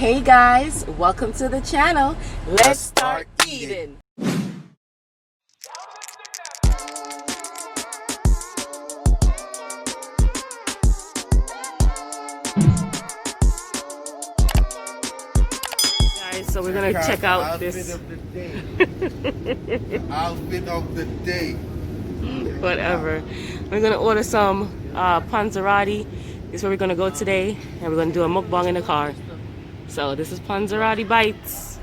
Hey guys, welcome to the channel. Let's start eating. Guys, so we're gonna check out this outfit of the day. Whatever. We're gonna order some Panzarotti. This is where we're gonna go today, and we're gonna do a mukbang in the car. So this is Panzarotti Bites.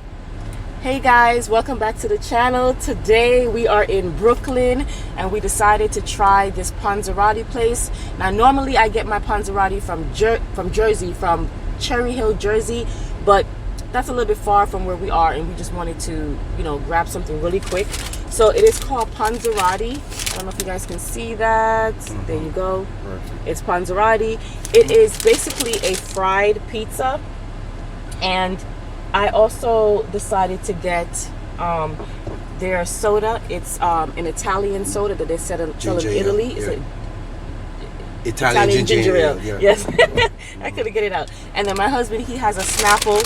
Hey guys, welcome back to the channel. Today we are in Brooklyn, and we decided to try this Panzarotti place. Now normally I get my Panzarotti from Jersey, from Cherry Hill, Jersey, but that's a little bit far from where we are, and we just wanted to, you know, grab something really quick. So it is called Panzarotti. I don't know if you guys can see that. There you go. It's Panzarotti. It is basically a fried pizza, and I also decided to get their soda. It's an Italian soda that they sell in Italy. It's Italian ginger ale. Yeah. Yes. I couldn't get it out. And then my husband, he has a Snapple.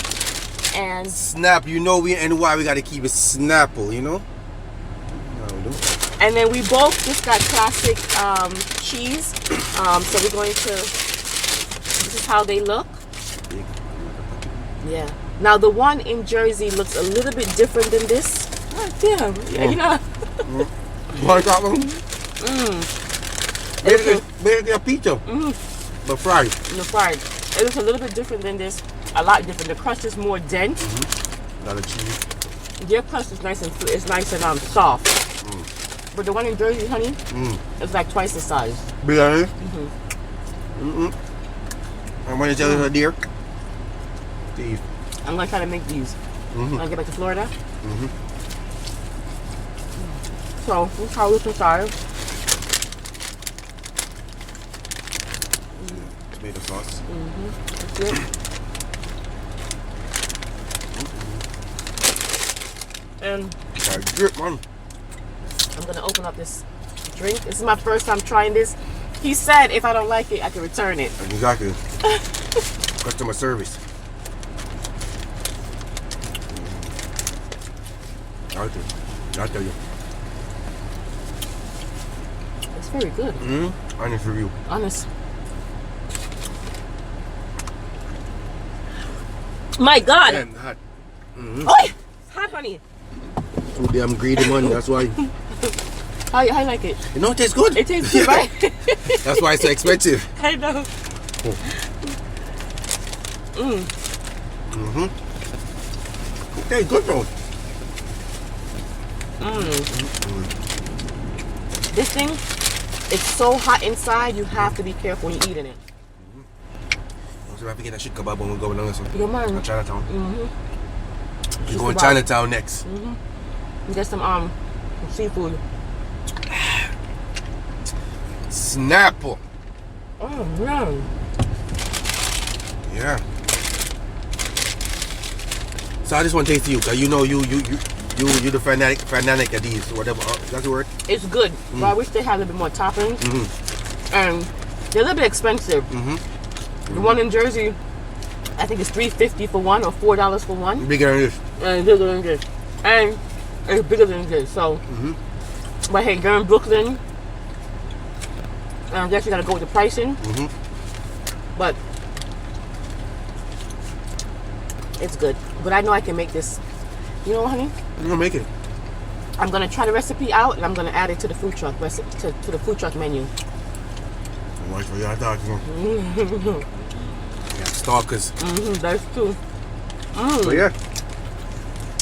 And Snap, you know, and why we gotta keep it Snapple, you know? And then we both just got classic cheese. So we're going to, this is how they look. Yeah. Now the one in Jersey looks a little bit different than this. Oh, damn. Yeah, you know. What that one? Basically a pizza. But fried. No, fried. It looks a little bit different than this. A lot different. The crust is more dense. A lot of cheese. Their crust is nice and soft. But the one in Jersey, honey, it's like twice the size. Bigger. And when you tell her, dear, Steve. I'm gonna try to make these. When I get back to Florida. So this is how we decide. Tomato sauce. That's it. And Drip, man. I'm gonna open up this drink. This is my first time trying this. He said if I don't like it, I can return it. Exactly. Customer service. I'll tell you. It's very good. Honest review. Honest. My God. And hot. Oh, hot, honey. Too damn greedy, man. That's why. I like it. You know, it tastes good. It tastes good, right? That's why it's so expensive. I know. It tastes good, though. This thing, it's so hot inside, you have to be careful when you're eating it. So I forget that shit kebab when we go along this one. Yeah, man. Chinatown. We're going to Chinatown next. Get some seafood. Snapple. Oh man. Yeah. So I just want to taste you, cause you know you the fanatic of these, whatever. That's the word. It's good, but I wish they had a little bit more toppings. And they're a little bit expensive. The one in Jersey, I think it's $3.50 for one or $4 for one. Bigger than this. And bigger than this. And it's bigger than this. So, but hey, you're in Brooklyn. I guess you gotta go with the pricing. But it's good. But I know I can make this. You know, honey? You're gonna make it. I'm gonna try the recipe out, and I'm gonna add it to the food truck to the food truck menu. Watch for y'all talking. Yeah, stalkers. That's true. But yeah,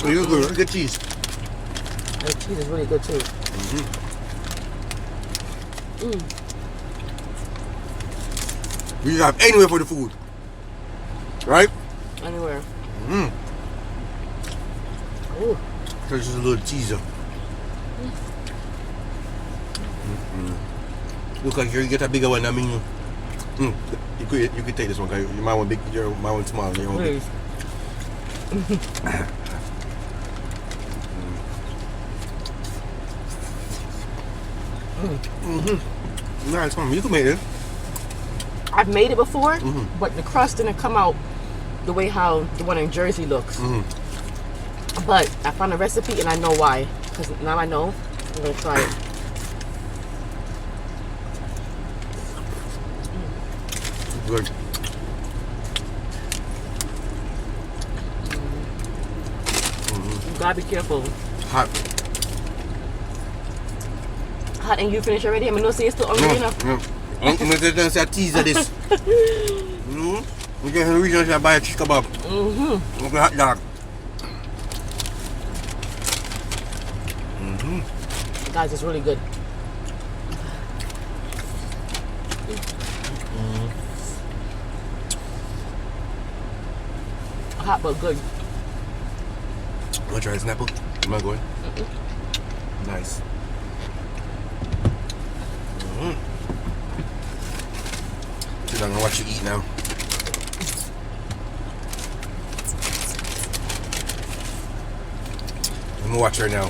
you're good. Good cheese. The cheese is really good too. We have anywhere for the food, right? Anywhere. Ooh. So it's just a little teaser. Look like you get a bigger one. I mean, you could take this one. Cause you might want big. You might want small. You want big. Nice, you can make it. I've made it before, but the crust didn't come out the way how the one in Jersey looks. Mm. But I found a recipe and I know why. Because now I know. I'm gonna try it. Good. You gotta be careful. Hot. Hot, and you finished already? I mean, no, say it's still hungry enough. I'm going to teaser this. We can reach out and buy a chicken kebab. Okay, hot dog. Guys, it's really good. Hot but good. Want to try this apple? Am I going? Nice. Sit down and watch you eat now. I'm gonna watch her now.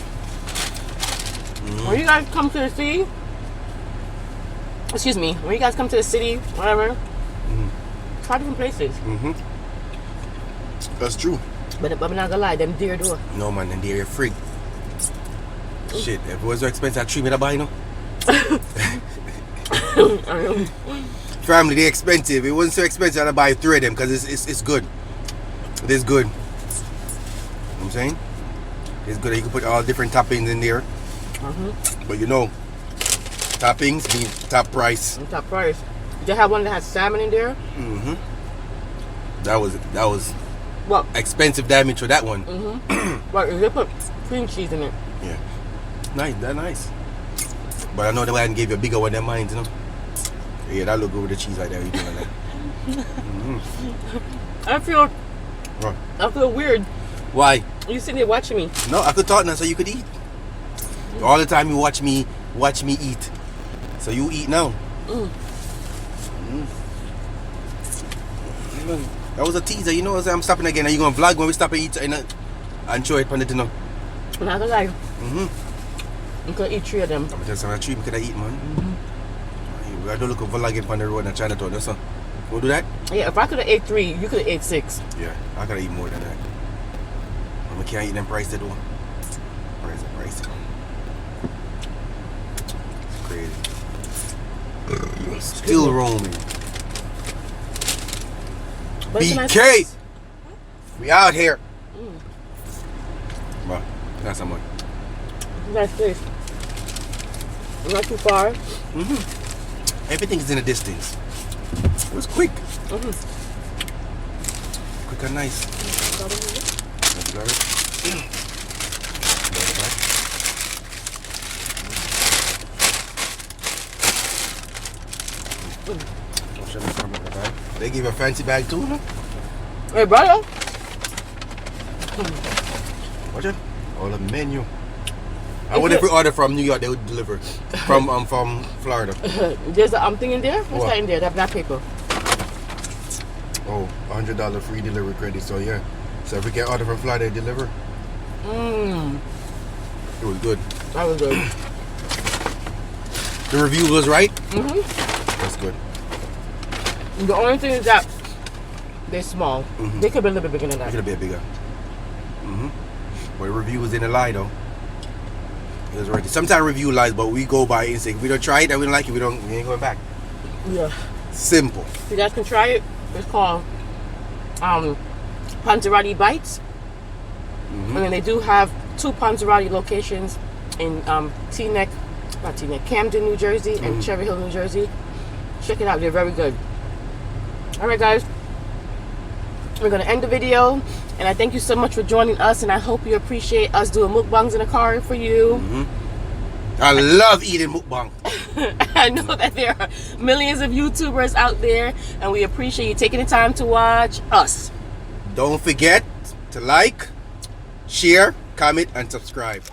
When you guys come to the city, excuse me, when you guys come to the city, whatever, try different places. That's true. But I'm not gonna lie, them deer do. No man, and they're free. Shit, if it was so expensive, I treat me to buy, you know? Family, they're expensive. It wasn't so expensive, I'd buy 3 of them because it's good. It is good. You know what I'm saying? It's good that you can put all different toppings in there. But you know, toppings mean top price. Top price. Did you have one that had salmon in there? That was What? expensive damage for that one. But they put cream cheese in it. Yeah. Nice, that's nice. But I know the way I can give you a bigger one than mine, you know? Yeah, that look good with the cheese like that. You doing like that. I feel weird. You Why? sitting there watching me. No, I could talk now so you could eat. All the time you watch me eat. So you eat now. That was a teaser, you know what I'm stopping again. Are you gonna vlog when we stop and eat and show it on the dinner? I'm not gonna lie. You could eat 3 of them. I'm gonna tell you something, 3 we could eat, man. I don't look at vlogging on the road in Chinatown, that's all. We'll do that? Yeah, if I could have ate 3, you could have ate 6. Yeah, I gotta eat more than that. I can't eat them price though. Price. It's crazy. Still roaming. But it's a nice BK! place. We out here. Well, that's how much. It's a nice place. Not too far. Everything is in a distance. It was quick. Quick and nice. Got it? They give you a fancy bag too, no? Hey, brother. Watch it. All the menu. I wonder if we order from New York, they would deliver. From Florida. There's a thing in there? What's What? that in there? That paper. Oh, $100 free delivery credit. So yeah. So if we get order from Florida, they deliver. It was good. That was good. The review was right. That's good. The only thing is that they're small. They could be a little bit bigger than It that. could be bigger. But the review was in a lie though. It was right. Sometimes review lies, but we go by instinct. If we don't try it and we don't like it, we ain't going back. Yeah. Simple. You guys can try it. It's called Panzarotti Bites. And then they do have 2 Panzarotti locations in Camden, New Jersey and Cherry Hill, New Jersey. Check it out. They're very good. Alright guys. We're going to end the video. And I thank you so much for joining us. And I hope you appreciate us doing mukbangs in the car for you. I love eating mukbang. I know that there are millions of YouTubers out there. And we appreciate you taking the time to watch us. Don't forget to like, share, comment, and subscribe.